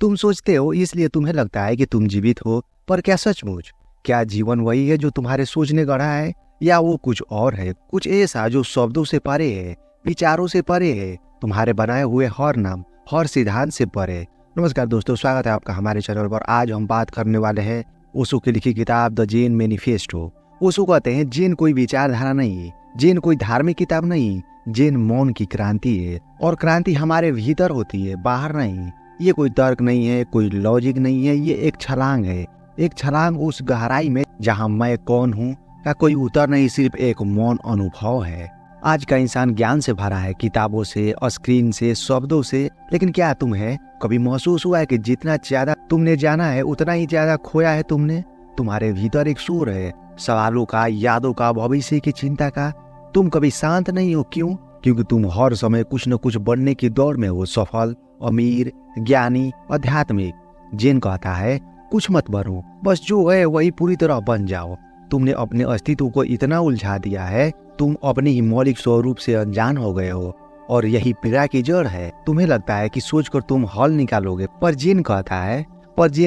तुम सोचते हो इसलिए तुम्हें लगता है कि तुम जीवित हो, पर क्या सचमुच? क्या जीवन वही है जो तुम्हारे सोच ने गढ़ा है, या वो कुछ और है, कुछ ऐसा जो शब्दों से परे है, विचारों से परे है, तुम्हारे बनाए हुए हर नाम, हर सिद्धांत से परे? नमस्कार दोस्तों, स्वागत है आपका हमारे चैनल पर। आज हम बात करने वाले हैं ओशो की लिखी किताब द जेन मैनिफेस्टो। ओशो कहते हैं जेन कोई विचारधारा नहीं, जेन कोई धार्मिक किताब नहीं, जेन मौन की क्रांति है। और क्रांति हमारे भीतर होती है, बाहर नहीं। ये कोई तर्क नहीं है, कोई लॉजिक नहीं है, ये एक छलांग है। एक छलांग उस गहराई में जहाँ मैं कौन हूँ का कोई उत्तर नहीं, सिर्फ एक मौन अनुभव है। आज का इंसान ज्ञान से भरा है, किताबों से, स्क्रीन से, शब्दों से, लेकिन क्या तुम्हें कभी महसूस हुआ है कि जितना ज्यादा तुमने जाना है उतना ही ज्यादा खोया है तुमने? तुम्हारे भीतर एक सुर है, सवालों का, यादों का, भविष्य की चिंता का। तुम कभी शांत नहीं हो। क्यों? क्योंकि तुम हर समय कुछ न कुछ बनने की दौड़ में हो, सफल, अमीर, ज्ञानी, आध्यात्मिक। जेन कहता है कुछ मत बनो, बस जो है वही पूरी तरह बन जाओ। तुमने अपने अस्तित्व को इतना उलझा दिया है, तुम अपने ही मौलिक स्वरूप से अनजान हो गए हो, और यही पीड़ा की जड़ है। तुम्हें लगता है कि सोचकर तुम हल निकालोगे, पर जेन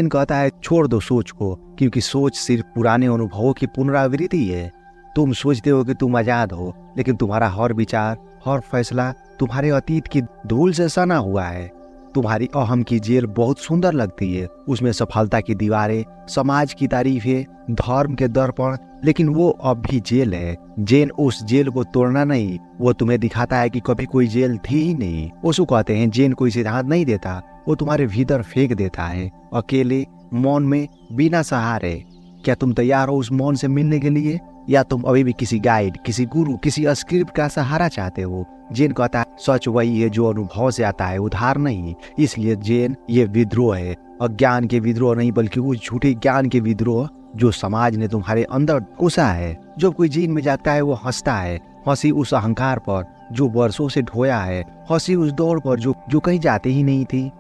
कहता है छोड़ दो सोच को, क्योंकि सोच सिर्फ पुराने अनुभवों की पुनरावृत्ति है। तुम सोचते हो कि तुम आजाद हो, लेकिन तुम्हारा हर विचार, हर फैसला तुम्हारे अतीत की धूल से सना हुआ है। तुम्हारी अहम की जेल बहुत सुंदर लगती है, उसमें सफलता की दीवारें, समाज की तारीफें, धर्म के दर्पण, लेकिन वो अब भी जेल है। जेन उस जेल को तोड़ना नहीं, वो तुम्हें दिखाता है कि कभी कोई जेल थी ही नहीं। ओशो कहते हैं जेन कोई सिद्धांत नहीं देता, वो तुम्हारे भीतर फेंक देता है, अकेले, मौन में, बिना सहारे। क्या तुम तैयार हो उस मौन से मिलने के लिए, या तुम अभी भी किसी गाइड, किसी गुरु, किसी स्क्रिप्ट का सहारा चाहते हो? जेन कहता है सच वही है जो अनुभव से आता है, उधार नहीं। इसलिए जेन ये विद्रोह है, अज्ञान के विद्रोह नहीं, बल्कि उस झूठे ज्ञान के विद्रोह जो समाज ने तुम्हारे अंदर घुसा है। जब कोई जेन में जागता है वो हंसता है, हंसी उस अहंकार पर जो वर्षों से ढोया है, हंसी उस दौड़ पर जो कहीं जाते ही नहीं थी।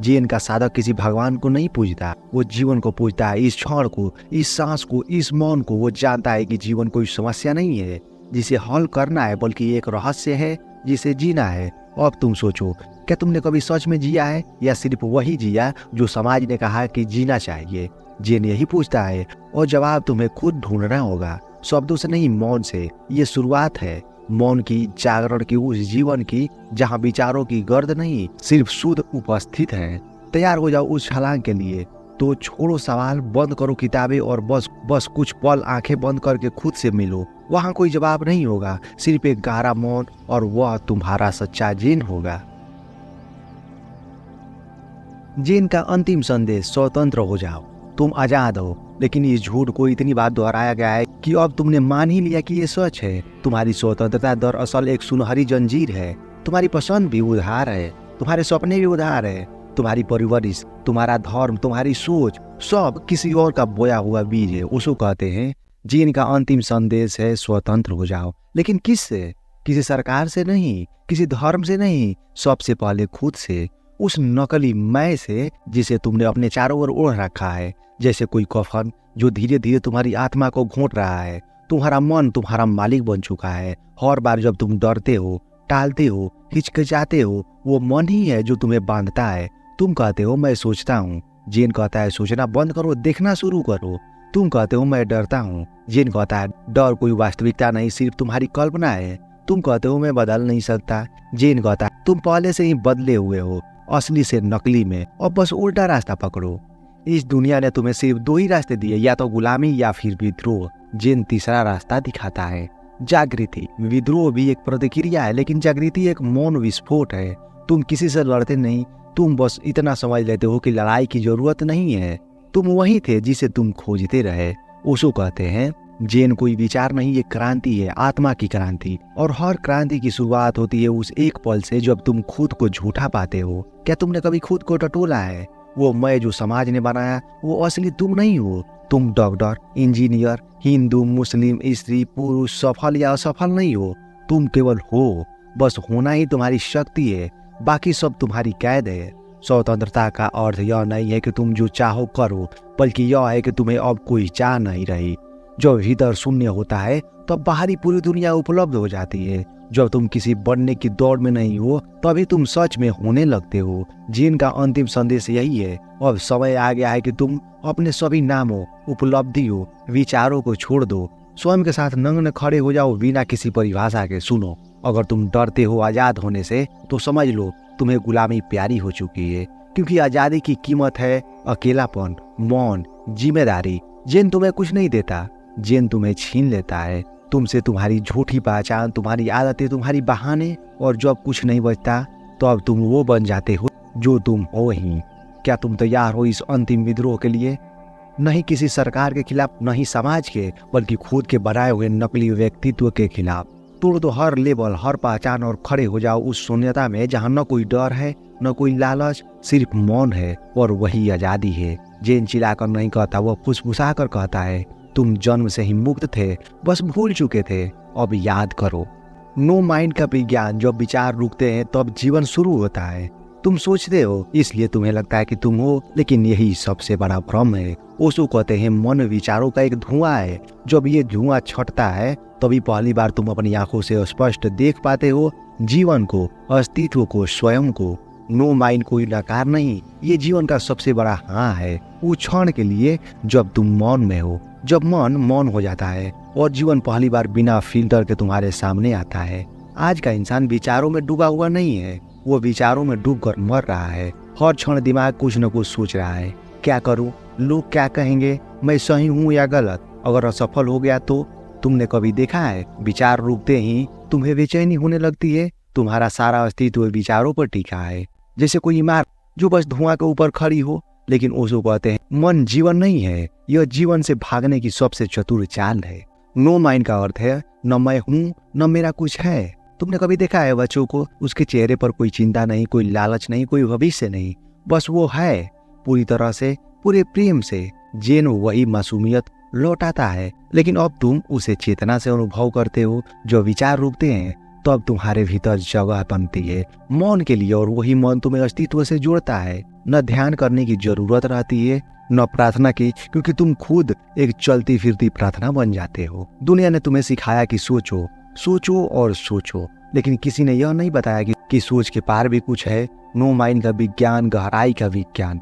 जेन का साधक किसी भगवान को नहीं पूजता, वो जीवन को पूजता है, इस क्षण को, इस सांस को, इस मौन को। वो जानता है कि जीवन कोई समस्या नहीं है जिसे हल करना है, बल्कि एक रहस्य है जिसे जीना है। अब तुम सोचो, क्या तुमने कभी सच में जिया है, या सिर्फ वही जिया जो समाज ने कहा कि जीना चाहिए? जेन यही पूछता है, और जवाब तुम्हें खुद ढूंढना होगा, शब्दों से नहीं, मौन से। ये शुरुआत है मौन की, जागरण की, उस जीवन की जहाँ विचारों की गर्द नहीं, सिर्फ शुद्ध उपस्थित है। तैयार हो जाओ उस छलांग के लिए। तो छोड़ो सवाल, बंद करो किताबें, और बस कुछ पल आंखें बंद करके खुद से मिलो। वहाँ कोई जवाब नहीं होगा, सिर्फ एक गहरा मौन, और वह तुम्हारा सच्चा जेन होगा। जेन का अंतिम संदेश, स्वतंत्र हो जाओ, तुम आजाद हो। लेकिन इस झूठ को इतनी बार दोहराया गया है कि अब तुमने मान ही लिया कि ये सच है। तुम्हारी स्वतंत्रता दरअसल एक सुनहरी जंजीर है। तुम्हारी पसंद भी उधार है, तुम्हारे सपने भी उधार है, तुम्हारी परवरिश, तुम्हारा धर्म, तुम्हारी सोच, सब किसी और का बोया हुआ बीज है। ओशो कहते हैं जेन का अंतिम संदेश है स्वतंत्र हो जाओ। लेकिन किससे? किसी सरकार से नहीं, किसी धर्म से नहीं, सबसे पहले खुद से। उस नकली मैं से जिसे तुमने अपने चारों ओर ओढ़ रखा है, जैसे कोई कफन जो धीरे धीरे तुम्हारी आत्मा को घोंट रहा है। तुम्हारा मन तुम्हारा मालिक बन चुका है। हर बार जब तुम डरते हो, टालते हो, हिचकिचाते हो, वो मन ही है जो तुम्हें बांधता है। तुम कहते हो मैं सोचता हूँ, जेन कहता है सोचना बंद करो, देखना शुरू करो। तुम कहते हो मैं डरता हूँ, जेन कहता है डर कोई वास्तविकता नहीं, सिर्फ तुम्हारी कल्पना है। तुम कहते हो मैं बदल नहीं सकता, जेन कहता है तुम पहले से ही बदले हुए हो, असली से नकली में। और बस उल्टा रास्ता पकड़ो। इस दुनिया ने तुम्हें सिर्फ दो ही रास्ते दिए, या तो गुलामी या फिर विद्रोह। जेन तीसरा रास्ता दिखाता है, जागृति। विद्रोह भी एक प्रतिक्रिया है, लेकिन जागृति एक मौन विस्फोट है। तुम किसी से लड़ते नहीं, तुम बस इतना समझ लेते हो कि लड़ाई की जरूरत नहीं है। तुम वही थे जिसे तुम खोजते रहे। ओशो कहते हैं जेन कोई विचार नहीं, ये क्रांति है, आत्मा की क्रांति। और हर क्रांति की शुरुआत होती है उस एक पल से जब तुम खुद को झूठा पाते हो। क्या तुमने कभी खुद को टटोला है? वो मैं जो समाज ने बनाया, वो असली तुम नहीं हो। तुम डॉक्टर, इंजीनियर, हिंदू, मुस्लिम, स्त्री, पुरुष, सफल या असफल नहीं हो। तुम केवल हो, बस होना ही तुम्हारी शक्ति है, बाकी सब तुम्हारी कैद है। स्वतंत्रता का अर्थ यह नहीं है कि तुम जो चाहो करो, बल्कि यह है कि तुम्हें अब कोई चाह नहीं रही। जब भीतर शून्य होता है तब बाहरी पूरी दुनिया उपलब्ध हो जाती है। जब तुम किसी बनने की दौड़ में नहीं हो तभी तुम सच में होने लगते हो। जीन का अंतिम संदेश यही है, अब समय आ गया है कि तुम अपने सभी नामों, उपलब्धियों, विचारों को छोड़ दो, स्वयं के साथ नग्न खड़े हो जाओ बिना किसी परिभाषा के। सुनो, अगर तुम डरते हो आजाद होने से तो समझ लो तुम्हें गुलामी प्यारी हो चुकी है, क्योंकि आजादी की कीमत है अकेलापन, मौन, जिम्मेदारी। जिन तुम्हें कुछ नहीं देता, जिन तुम्हें छीन लेता है तुमसे, तुम्हारी झूठी पहचान, तुम्हारी आदतें, तुम्हारी बहाने। और जब कुछ नहीं बचता तो अब तुम वो बन जाते हो जो तुम हो ही। क्या तुम तैयार हो इस अंतिम विद्रोह के लिए? नहीं किसी सरकार के खिलाफ, नहीं समाज के, बल्कि खुद के बनाए हुए नकली व्यक्तित्व के खिलाफ। तोड़ दो हर लेबल, हर पहचान और खड़े हो जाओ उस शून्यता में जहाँ न कोई डर है, न कोई लालच, सिर्फ मौन है। और वही आजादी है। जेन चिल्लाकर नहीं कहता, वह फुसफुसा कर कहता है, तुम जन्म से ही मुक्त थे, बस भूल चुके थे, अब याद करो। नो माइंड का विज्ञान, जब विचार रुकते हैं तब जीवन शुरू होता है। तुम सोचते हो इसलिए तुम्हें लगता है कि तुम हो, लेकिन यही सबसे बड़ा भ्रम है। ओशो कहते हैं मन विचारों का एक धुआं है। जब ये धुआं छटता है तभी पहली बार तुम अपनी आंखों से स्पष्ट देख पाते हो जीवन को, अस्तित्व को, स्वयं को। नो माइंड कोई नकार नहीं, ये जीवन का सबसे बड़ा हाँ है। उस क्षण के लिए जब तुम मौन में हो, जब मन मौन हो जाता है और जीवन पहली बार बिना फिल्टर के तुम्हारे सामने आता है। आज का इंसान विचारों में डूबा हुआ नहीं है, वो विचारों में डूबकर मर रहा है। हर क्षण दिमाग कुछ न कुछ सोच रहा है, क्या करूं, लोग क्या कहेंगे, मैं सही हूं या गलत, अगर असफल हो गया तो। तुमने कभी देखा है विचार रुकते ही तुम्हें बेचैनी होने लगती है? तुम्हारा सारा अस्तित्व विचारों पर टिका है, जैसे कोई इमारत जो बस धुआं के ऊपर खड़ी हो। लेकिन ओशो कहते हैं मन जीवन नहीं है, यह जीवन से भागने की सबसे चतुर चाल है। नो माइंड का अर्थ है न मैं हूं न मेरा कुछ है। तुमने कभी देखा है बच्चों को, उसके चेहरे पर कोई चिंता नहीं, कोई लालच नहीं, कोई भविष्य नहीं, बस वो है पूरी तरह से, पूरे प्रेम से। जेन वही मासूमियत लौटाता है। लेकिन अब तुम उसे चेतना से अनुभव करते हो। जो विचार रुकते हैं तब तुम्हारे भीतर जगह बनती है मौन के लिए, और वही मौन तुम्हें अस्तित्व से जोड़ता है। न ध्यान करने की जरूरत रहती है, न प्रार्थना की, क्योंकि तुम खुद एक चलती फिरती प्रार्थना बन जाते हो। दुनिया ने तुम्हें सिखाया कि सोचो, सोचो और सोचो, लेकिन किसी ने यह नहीं बताया कि सोच के पार भी कुछ है। नो माइंड का विज्ञान गहराई का विज्ञान,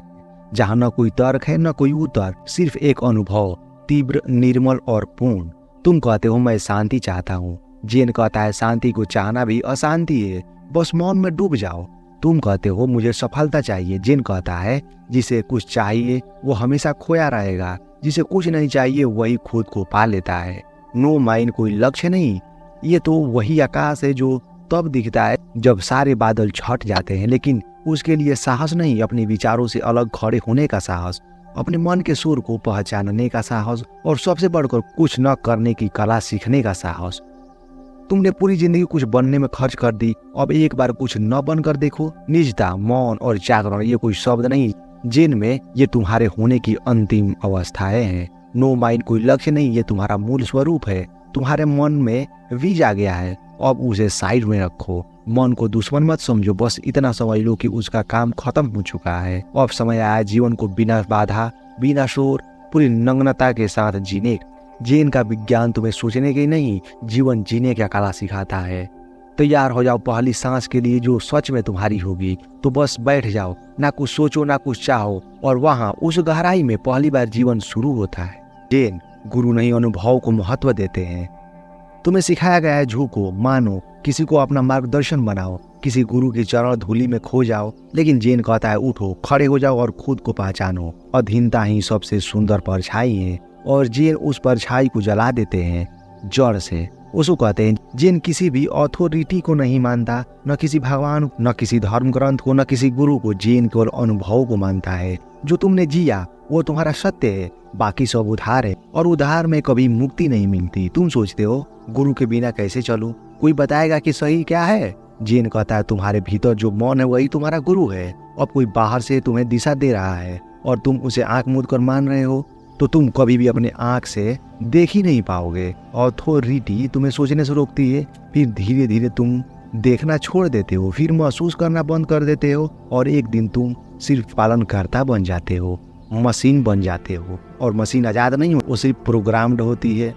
जहाँ न कोई तर्क है न कोई उत्तर, सिर्फ एक अनुभव, तीव्र, निर्मल और पूर्ण। तुम कहते हो मैं शांति चाहता हूँ, जेन कहता है शांति को चाहना भी अशांति है, बस मौन में डूब जाओ। तुम कहते हो मुझे सफलता चाहिए, जेन कहता है जिसे कुछ चाहिए वो हमेशा खोया रहेगा, जिसे कुछ नहीं चाहिए वही खुद को पा लेता है। नो माइंड कोई लक्ष्य नहीं, ये तो वही आकाश है जो तब दिखता है जब सारे बादल छट जाते हैं। लेकिन उसके लिए साहस नहीं, अपने विचारों से अलग खड़े होने का साहस, अपने मन के सुर को पहचानने का साहस, और सबसे बढ़कर कुछ न करने की कला सीखने का साहस। तुमने पूरी जिंदगी कुछ बनने में खर्च कर दी, अब एक बार कुछ न बनकर देखो। निजता, मौन और जागरण ये कोई शब्द नहीं, जिनमें ये तुम्हारे होने की अंतिम अवस्थाएं हैं। नो माइंड कोई लक्ष्य नहीं, ये तुम्हारा मूल स्वरूप है। तुम्हारे मन में बीज आ गया है, अब उसे साइड में रखो। मन को दुश्मन मत समझो, बस इतना समझ लो कि उसका काम खत्म हो चुका है। अब समय आया जीवन को बिना बाधा, बिना शोर, पूरी नग्नता के साथ जीने। जेन का विज्ञान तुम्हें सोचने की नहीं, जीवन जीने का कला सिखाता है। तैयार हो जाओ पहली सांस के लिए जो सच में तुम्हारी होगी। तो बस बैठ जाओ, ना कुछ सोचो ना कुछ चाहो, और वहाँ उस गहराई में पहली बार जीवन शुरू होता है। जेन गुरु नहीं, अनुभव को महत्व देते हैं। तुम्हें सिखाया गया है झुको, मानो, किसी को अपना मार्गदर्शन बनाओ, किसी गुरु की चरण धूलि में खो जाओ। लेकिन जेन कहता है उठो, खड़े हो जाओ और खुद को पहचानो। अधीनता ही सबसे सुंदर परछाई है, और जेन उस परछाई को जला देते हैं जड़ से। उसको कहते हैं जेन किसी भी अथॉरिटी को नहीं मानता, न किसी भगवान, न किसी धर्म ग्रंथ को, न किसी गुरु को। जेन केवल अनुभव को मानता है। जो तुमने जिया वो तुम्हारा सत्य है, बाकी सब उधार है, और उधार में कभी मुक्ति नहीं मिलती। तुम सोचते हो गुरु के बिना कैसे चलूं, कोई बताएगा कि सही क्या है। जेन कहता है तुम्हारे भीतर जो मौन है वही तुम्हारा गुरु है। अब कोई बाहर से तुम्हें दिशा दे रहा है और तुम उसे आंख मूंद कर मान रहे हो, तो तुम कभी भी अपने आंख से देख ही नहीं पाओगे। अथॉरिटी तुम्हें सोचने से रोकती है, फिर धीरे धीरे तुम देखना छोड़ देते हो, फिर महसूस करना बंद कर देते हो, और एक दिन तुम सिर्फ पालनकर्ता बन जाते हो, मशीन बन जाते हो। और मशीन आजाद नहीं हो, वो सिर्फ प्रोग्राम्ड होती है।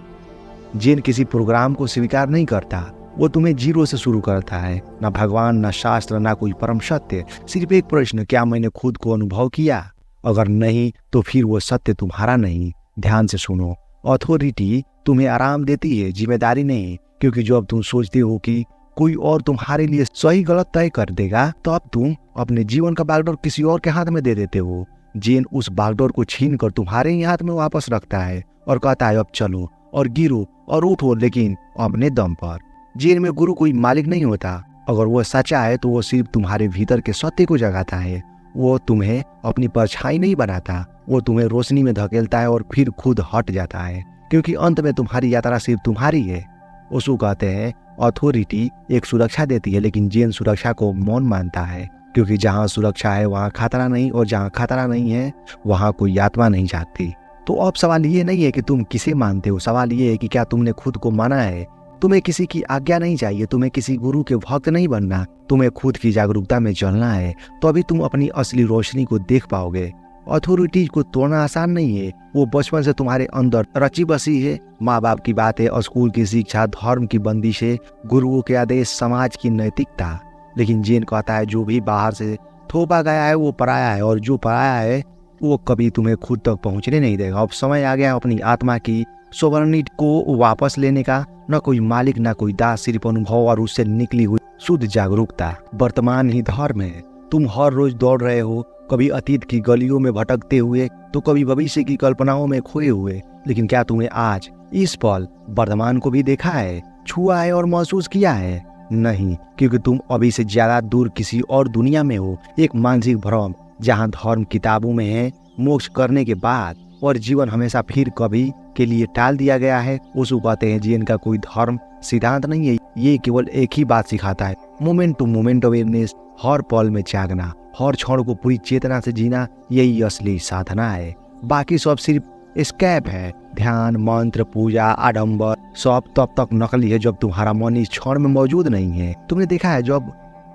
जेन किसी प्रोग्राम को स्वीकार नहीं करता, वो तुम्हें जीरो से शुरू करता है। ना भगवान, ना शास्त्र, ना कोई परम सत्य, सिर्फ एक प्रश्न, क्या मैंने खुद को अनुभव किया? अगर नहीं तो फिर वो सत्य तुम्हारा नहीं। ध्यान से सुनो, अथॉरिटी तुम्हें आराम देती है, जिम्मेदारी नहीं। क्योंकि जब तुम सोचते हो कि कोई और तुम्हारे लिए सही गलत तय कर देगा, तो अब तुम अपने जीवन का बागडोर किसी और के हाथ में दे देते हो। जीन उस बागडोर को छीन कर तुम्हारे ही हाथ में वापस रखता है और कहता है अब चलो और गिरो और उठो, लेकिन अपने दम पर। जीन में गुरु कोई मालिक नहीं होता। अगर वो सच्चा है तो वो सिर्फ तुम्हारे भीतर के सत्य को जगाता है। वो तुम्हें अपनी परछाई नहीं बनाता, वो तुम्हें रोशनी में धकेलता है और फिर खुद हट जाता है। क्योंकि अंत में तुम्हारी यात्रा सिर्फ तुम्हारी है। उसको कहते हैं अथॉरिटी एक सुरक्षा देती है, लेकिन जेन सुरक्षा को मौन मानता है। क्योंकि जहाँ सुरक्षा है वहाँ खतरा नहीं, और जहाँ खतरा नहीं है वहाँ कोई आत्मा नहीं जाती। तो अब सवाल ये नहीं है कि तुम किसे मानते हो, सवाल ये है कि क्या तुमने खुद को माना है। तुम्हें किसी की आज्ञा नहीं चाहिए, तुम्हें किसी गुरु के भक्त नहीं बनना, तुम्हें खुद की जागरूकता में चलना है। तो अभी तुम अपनी असली रोशनी को देख पाओगे। अथॉरिटी को तोड़ना आसान नहीं है, वो बचपन से तुम्हारे अंदर रची बसी है। माँ बाप की बातें, स्कूल की शिक्षा, धर्म की बंदिशें, गुरुओं के आदेश, समाज की नैतिकता। लेकिन जेन कहता है जो भी बाहर से थोपा गया है वो पराया है, और जो पराया है वो कभी तुम्हें खुद तक पहुंचने नहीं देगा। अब समय आ गया अपनी आत्मा की सोवरेनिटी को वापस लेने का। न कोई मालिक, न कोई दास, सिर्फ अनुभव और उससे निकली हुई शुद्ध जागरूकता। वर्तमान ही धर्म है। तुम हर रोज दौड़ रहे हो, कभी अतीत की गलियों में भटकते हुए तो कभी भविष्य की कल्पनाओं में खोए हुए। लेकिन क्या तुमने आज इस पल वर्तमान को भी देखा है, छुआ है और महसूस किया है? नहीं, क्योंकि तुम अभी से ज्यादा दूर किसी और दुनिया में हो। एक मानसिक भ्रम जहाँ धर्म किताबों में है, मोक्ष करने के बाद, और जीवन हमेशा फिर कभी के लिए टाल दिया गया है। उसको कहते हैं जीवन का कोई धर्म सिद्धांत नहीं है, ये केवल एक ही बात सिखाता है, मोमेंट टू मोमेंट अवेयरनेस। हर पल में जागना, हर क्षण को पूरी चेतना से जीना, यही असली साधना है। बाकी सब सिर्फ स्कैप है। ध्यान, मंत्र, पूजा, आडंबर सब तब तक नकली है जब तुम्हारा मन इस क्षण में मौजूद नहीं है। तुमने देखा है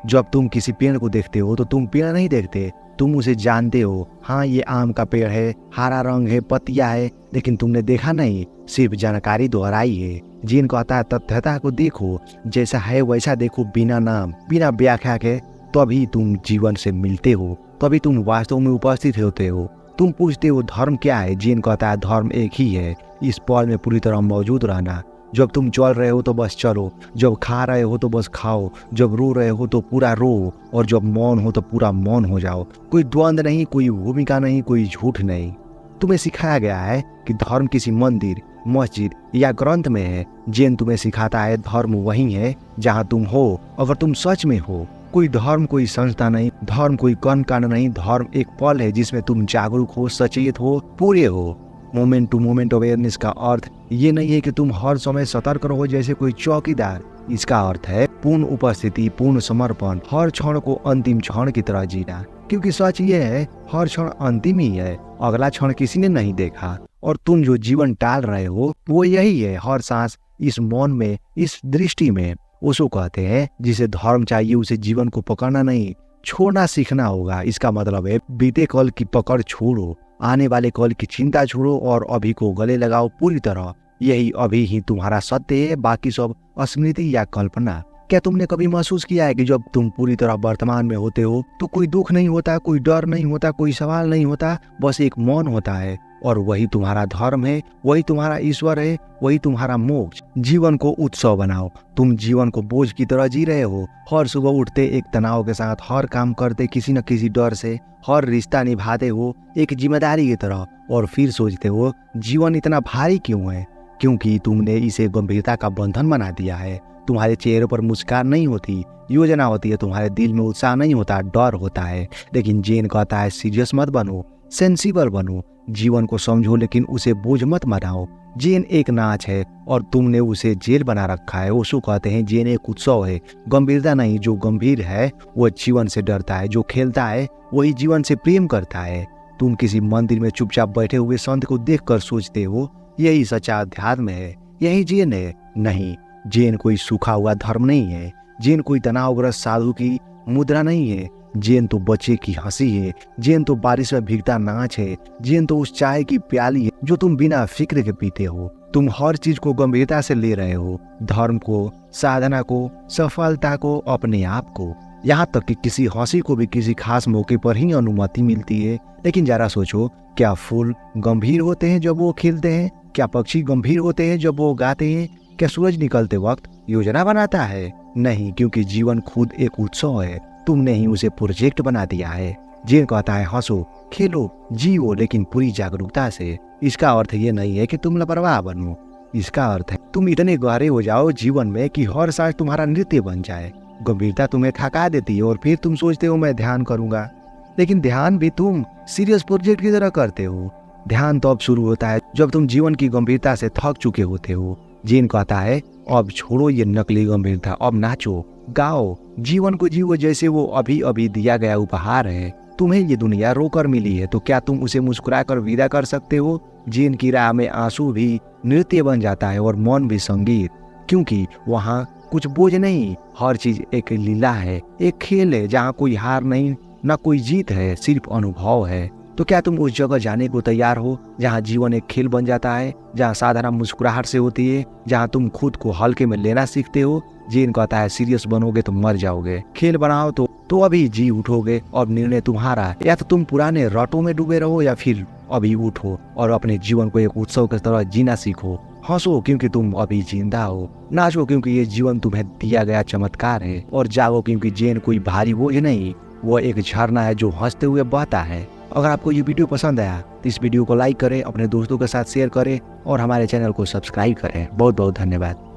जब तुम किसी पेड़ को देखते हो तो तुम पेड़ नहीं देखते, तुम उसे जानते हो। हाँ, ये आम का पेड़ है, हरा रंग है, पत्तियां है, लेकिन तुमने देखा नहीं, सिर्फ जानकारी दोहराई है। जीन कहता है तथ्यता को देखो, जैसा है वैसा देखो, बिना नाम, बिना व्याख्या के। तभी तुम जीवन से मिलते हो, तभी तुम वास्तव में उपस्थित होते हो। तुम पूछते हो धर्म क्या है? जीन कहता है धर्म एक ही है, इस पल में पूरी तरह मौजूद रहना। जब तुम चल रहे हो तो बस चलो, जब खा रहे हो तो बस खाओ, जब रो रहे हो तो पूरा रो, और जब मौन हो तो पूरा मौन हो जाओ। कोई द्वंद्व नहीं, कोई भूमिका नहीं, कोई झूठ नहीं। तुम्हें सिखाया गया है कि धर्म किसी मंदिर, मस्जिद या ग्रंथ में है। जैन तुम्हें सिखाता है धर्म वही है जहाँ तुम हो, अगर तुम सच में हो। कोई धर्म कोई संस्था नहीं, धर्म कोई कर्म कांड नहीं, धर्म एक पल है जिसमें तुम जागरूक हो, सचेत हो, पूरे हो। मोमेंट टू मोमेंट अवेयरनेस का अर्थ ये नहीं है कि तुम हर समय सतर्क रहो जैसे कोई चौकीदार। इसका अर्थ है पूर्ण उपस्थिति, पूर्ण समर्पण, हर क्षण को अंतिम क्षण की तरह जीना। क्योंकि सच ये है हर क्षण अंतिम ही है, अगला क्षण किसी ने नहीं देखा। और तुम जो जीवन टाल रहे हो वो यही है, हर सांस, इस मौन में, इस दृष्टि में। उसको कहते हैं जिसे धर्म चाहिए उसे जीवन को पकड़ना नहीं, छोड़ना सीखना होगा। इसका मतलब है बीते कल की पकड़ छोड़ो, आने वाले कल की चिंता छोड़ो और अभी को गले लगाओ पूरी तरह। यही अभी ही तुम्हारा सत्य है, बाकी सब स्मृति या कल्पना। क्या तुमने कभी महसूस किया है कि जब तुम पूरी तरह वर्तमान में होते हो तो कोई दुख नहीं होता, कोई डर नहीं होता, कोई सवाल नहीं होता, बस एक मौन होता है। और वही तुम्हारा धर्म है, वही तुम्हारा ईश्वर है, वही तुम्हारा मोक्ष। जीवन को उत्सव बनाओ। तुम जीवन को बोझ की तरह जी रहे हो, हर सुबह उठते एक तनाव के साथ, हर काम करते किसी न किसी डर से, हर रिश्ता निभाते हो एक जिम्मेदारी की तरह, और फिर सोचते हो जीवन इतना भारी क्यों है? क्योंकि तुमने इसे गंभीरता का बंधन बना दिया है। तुम्हारे चेहरे पर मुस्कान नहीं होती, योजना होती है, तुम्हारे दिल में उत्साह नहीं होता, डर होता है। लेकिन जैन कहता है सीरियस मत बनो, सेंसिबल बनो, जीवन को समझो लेकिन उसे बोझ मत बनाओ। जैन एक नाच है और तुमने उसे जेल बना रखा है। उसको कहते हैं जैन एक उत्सव है, गंभीरता नहीं। जो गंभीर है वो जीवन से डरता है, जो खेलता है वही जीवन से प्रेम करता है। तुम किसी मंदिर में चुपचाप बैठे हुए संत को देखकर सोचते हो यही सच्चा अध्यात्म है, यही जैन है। नहीं, जैन कोई सूखा हुआ धर्म नहीं है, जैन कोई तनावग्रस्त साधु की मुद्रा नहीं है, जेन तो बच्चे की हंसी है, जेन तो बारिश में भीगता नाच है, जेन तो उस चाय की प्याली है जो तुम बिना फिक्र के पीते हो। तुम हर चीज को गंभीरता से ले रहे हो, धर्म को, साधना को, सफलता को, अपने आप को। यहाँ तक कि किसी हंसी को भी किसी खास मौके पर ही अनुमति मिलती है। लेकिन जरा सोचो, क्या फूल गंभीर होते हैं जब वो खिलते हैं? क्या पक्षी गंभीर होते हैं जब वो गाते हैं? क्या सूरज निकलते वक्त योजना बनाता है? नहीं, क्योंकि जीवन खुद एक उत्सव है। तुमने ही उसे प्रोजेक्ट बना दिया है। जेन कहता है हंसो, खेलो, जियो, लेकिन पूरी जागरूकता से। इसका अर्थ ये नहीं है कि तुम लापरवाह बनो। इसका अर्थ है तुम इतने गहरे हो जाओ जीवन में कि हर सांस तुम्हारा नृत्य बन जाए। गंभीरता तुम्हें थका देती है और फिर तुम सोचते हो मैं ध्यान करूंगा। लेकिन ध्यान भी तुम सीरियस प्रोजेक्ट की तरह करते हो। ध्यान तो अब शुरू होता है जब तुम जीवन की गंभीरता से थक चुके होते हो। जेन कहता है अब छोड़ो ये नकली गंभीरता, अब नाचो, गाओ, जीवन को जीवो जैसे वो अभी अभी दिया गया उपहार है। तुम्हें ये दुनिया रोकर मिली है, तो क्या तुम उसे मुस्कुरा कर विदा कर सकते हो? जेन की राह में आंसू भी नृत्य बन जाता है और मौन भी संगीत, क्योंकि वहाँ कुछ बोझ नहीं, हर चीज एक लीला है, एक खेल है जहाँ कोई हार नहीं, न कोई जीत है, सिर्फ अनुभव है। तो क्या तुम उस जगह जाने को तैयार हो जहाँ जीवन एक खेल बन जाता है, जहाँ साधारण मुस्कुराहट से होती है, जहाँ तुम खुद को हल्के में लेना सीखते हो? जेन कहता है सीरियस बनोगे तो मर जाओगे, खेल बनाओ तो अभी जी उठोगे। अब निर्णय तुम्हारा, या तो तुम पुराने रटों में डूबे रहो या फिर अभी उठो और अपने जीवन को एक उत्सव की तरह जीना सीखो। हंसो क्योंकि तुम अभी जिंदा हो, नाचो क्योंकि ये जीवन तुम्हें दिया गया चमत्कार है, और जागो क्योंकि जेन कोई भारी बोझ नहीं, वो एक झरना है जो हंसते हुए बहता है। अगर आपको ये वीडियो पसंद आया तो इस वीडियो को लाइक करें, अपने दोस्तों के साथ शेयर करें और हमारे चैनल को सब्सक्राइब करें। बहुत बहुत धन्यवाद।